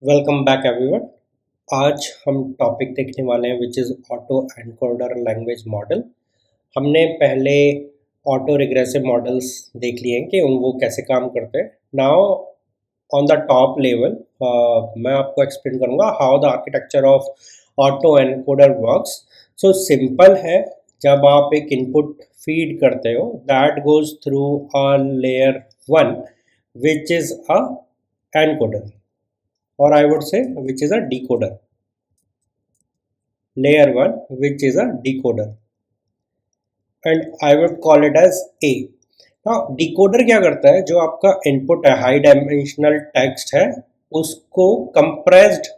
Welcome back everyone. आज हम topic देखने वाले हैं which is auto encoder language model. हमने पहले ऑटो रिग्रेसिव मॉडल्स देख लिए हैं कि वो कैसे काम करते हैं। Now on the top level मैं आपको एक्सप्लेन करूंगा how the architecture of auto encoder works. So simple है, जब आप एक इनपुट फीड करते हो that goes through a layer one which is a encoder, or I would say which is a decoder. Layer 1 which is a decoder and I would call it as A. Now decoder क्या करता है, जो आपका input है high dimensional text है उसको compressed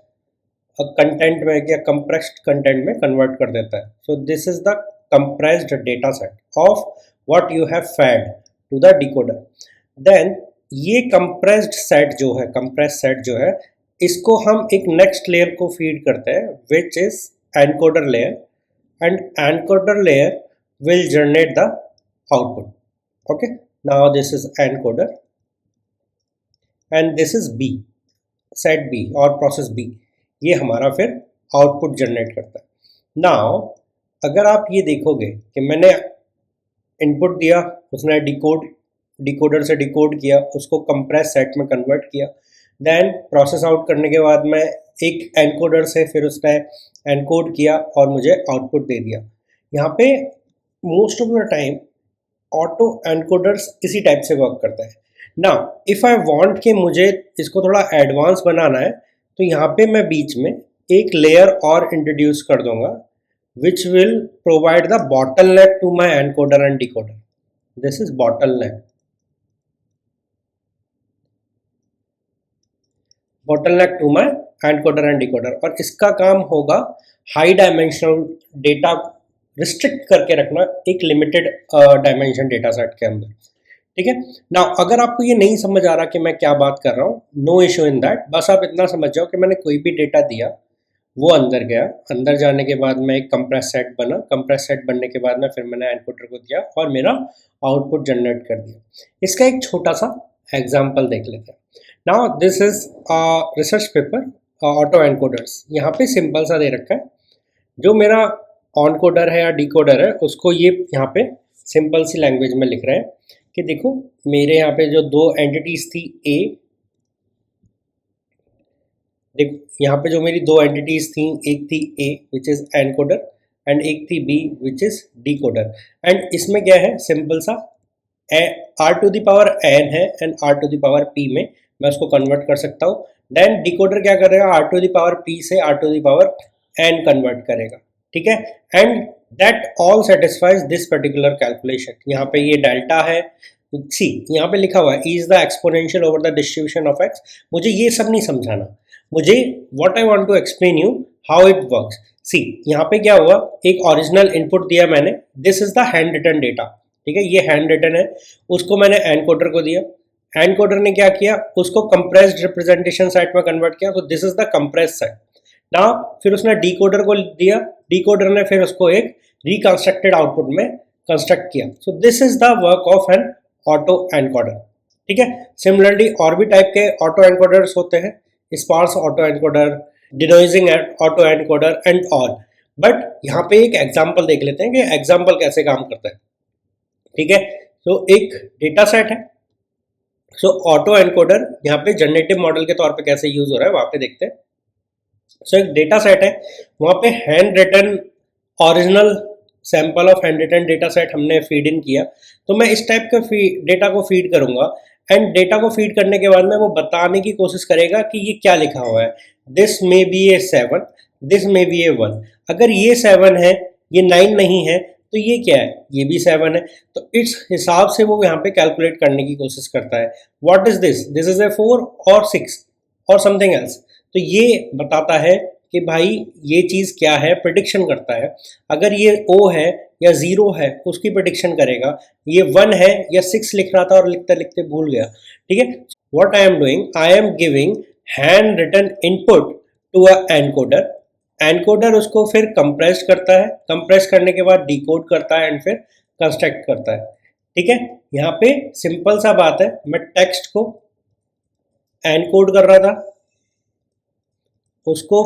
content में या कंप्रेस्ड कंटेंट में कन्वर्ट कर देता है. So this is the compressed data set of what you have fed to the decoder. Then ये कंप्रेस्ड सेट जो है इसको हम एक नेक्स्ट लेयर को फीड करते हैं विच is encoder layer, and encoder layer will generate the output. Okay, now this is encoder and this is B, set B और process B. ये हमारा फिर आउटपुट जनरेट करता है. नाउ अगर आप ये देखोगे कि मैंने इनपुट दिया, उसने डिकोडर से डिकोड किया, उसको कंप्रेस सेट में कन्वर्ट किया, देन प्रोसेस आउट करने के बाद मैं एक एनकोडर से फिर उसने एनकोड किया और मुझे आउटपुट दे दिया. यहाँ पे most of the time auto encoders इसी टाइप से वर्क करता है. ना इफ़ आई वांट कि मुझे इसको थोड़ा एडवांस बनाना है तो यहाँ पे मैं बीच में एक लेयर और इंट्रोड्यूस कर दूंगा which will provide the bottleneck to my encoder and decoder. This is bottleneck to my encoder and decoder. और इसका काम होगा हाई डायमेंशनल डेटा रिस्ट्रिक्ट करके रखना एक लिमिटेड डायमेंशन डेटा सेट के अंदर. ठीक है ना, अगर आपको ये नहीं समझ आ रहा कि मैं क्या बात कर रहा हूँ, नो इशू इन दैट. बस आप इतना समझ जाओ कि मैंने कोई भी डेटा दिया, वो अंदर गया, अंदर जाने के बाद मैं एक कंप्रेस सेट बना, कंप्रेस सेट बनने के बाद में फिर मैंने एनकोडर को दिया और मेरा आउटपुट जनरेट कर दिया. इसका एक छोटा सा एग्जाम्पल देख लेते हैं. Now this is research paper auto encoders. यहाँ पे सिंपल सा दे रखा है, जो मेरा ऑन कोडर है या डिकोडर है उसको ये यहाँ पे सिंपल सी लैंग्वेज में लिख रहे हैं कि देखो मेरे यहाँ पे जो दो एंटिटीज थी ए, देखो यहाँ पे जो मेरी दो एंटिटीज थी, एक थी A which is encoder and एक थी B which is decoder. And इसमें क्या है, सिंपल सा R to the power N है and R to the power P में मैं उसको कन्वर्ट कर सकता हूँ. देन डिकोडर क्या करेगा, R to the power P से R to the power N convert करेगा. ठीक है, and that all satisfies this particular calculation. यहाँ पे ये डेल्टा है, सी यहाँ पे लिखा हुआ है is the exponential over the distribution of X. मुझे ये सब नहीं समझाना, मुझे what I want to explain you how it works. See यहाँ पे क्या हुआ, एक ओरिजिनल इनपुट दिया मैंने, this is the hand written data. ठीक है, ये हैंड रिटन है, उसको मैंने एनकोडर को दिया, एनकोडर ने क्या किया, उसको कंप्रेस्ड रिप्रेजेंटेशन सेट में कन्वर्ट किया. तो this is the compressed set. ना फिर उसने डिकोडर को दिया, डिकोडर ने फिर उसको एक रिकंस्ट्रक्टेड आउटपुट में कंस्ट्रक्ट किया. सो this is the work of N auto encoder. ठीक है, सिमिलरली और भी टाइप के ऑटो एनकोडर्स होते हैं, sparse auto encoder, denoising auto encoder and all. But यहाँ पे एक एग्जाम्पल देख लेते हैं कि एग्जाम्पल कैसे काम करता है. ठीक है, तो एक डेटा सेट है. सो ऑटो एनकोडर यहाँ पे जनरेटिव मॉडल के तौर पे कैसे यूज हो रहा है वहां पे देखते हैं. सो एक डेटा सेट है, वहाँ पे hand written original sample of hand written data set हमने फीड इन किया. तो मैं इस टाइप के डेटा को फीड करूंगा एंड डेटा को फीड करने के बाद में वो बताने की कोशिश करेगा कि ये क्या लिखा हुआ है. This may be a 7, this may be a 1. अगर ये 7 है, ये 9 नहीं है, तो ये क्या है, ये भी 7 है. तो इस हिसाब से वो यहाँ पे कैलकुलेट करने की कोशिश करता है. What is this, this is a 4 और 6 और समथिंग एल्स. तो ये बताता है कि भाई ये चीज़ क्या है, प्रिडिक्शन करता है. अगर ये O है या 0 है उसकी प्रिडिक्शन करेगा. ये 1 है या 6 लिख रहा था और लिखते लिखते भूल गया. ठीक है, what I am doing, I am giving hand written input to a encoder. Encoder उसको फिर कंप्रेस करता है, कंप्रेस करने के बाद डिकोड करता है एंड फिर कंस्ट्रक्ट करता है. ठीक है, यहाँ पे सिंपल सा बात है, मैं टेक्स्ट को एनकोड कर रहा था, उसको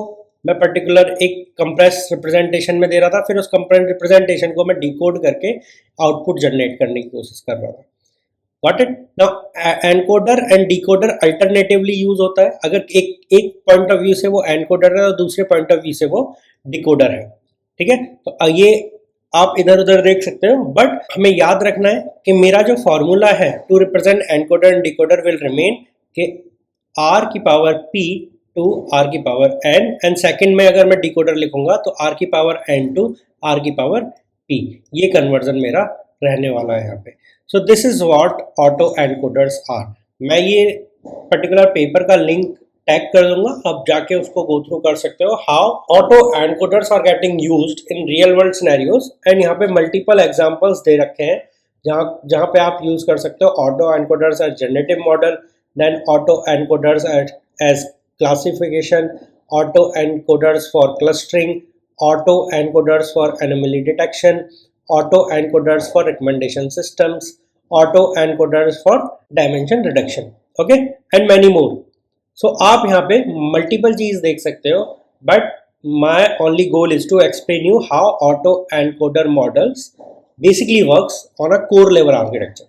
मैं पर्टिकुलर एक कंप्रेस रिप्रेजेंटेशन में दे रहा था, फिर उस कंप्रेस रिप्रेजेंटेशन को मैं डिकोड करके आउटपुट जनरेट करने की कोशिश कर रहा था। Got it? Now encoder and decoder alternatively use होता है। अगर एक पॉइंट ऑफ व्यू से वो एनकोडर है और दूसरे पॉइंट ऑफ व्यू से वो डिकोडर है, ठीक है। तो ये आप इधर उधर देख सकते हो, बट हमें याद रखना है कि मेरा जो फॉर्मूला है to represent encoder and decoder will remain कि आर की पावर पी टू आर की पावर एन, एंड सेकंड में अगर मैं डिकोडर लिखूंगा तो आर की पावर एन टू आर की पावर पी। ये कन्वर्जन मेरा रहने वाला है यहाँ पे। So this is what auto encoders are. मैं ये पर्टिकुलर पेपर का लिंक टैग कर दूंगा, आप जाके उसको गो थ्रू कर सकते हो, how auto encoders are getting used in real world scenarios. And यहाँ पे मल्टीपल एग्जांपल्स दे रखे हैं जहाँ पे आप यूज कर सकते हो auto encoders as generative model, then auto encoders as classification, auto encoders for clustering, auto encoders for anomaly detection, auto encoders for recommendation systems, auto encoders for dimension reduction, okay, and many more. So आप यहाँ पे multiple चीज देख सकते हो, but my only goal is to explain you how auto encoder models basically works on a core level architecture.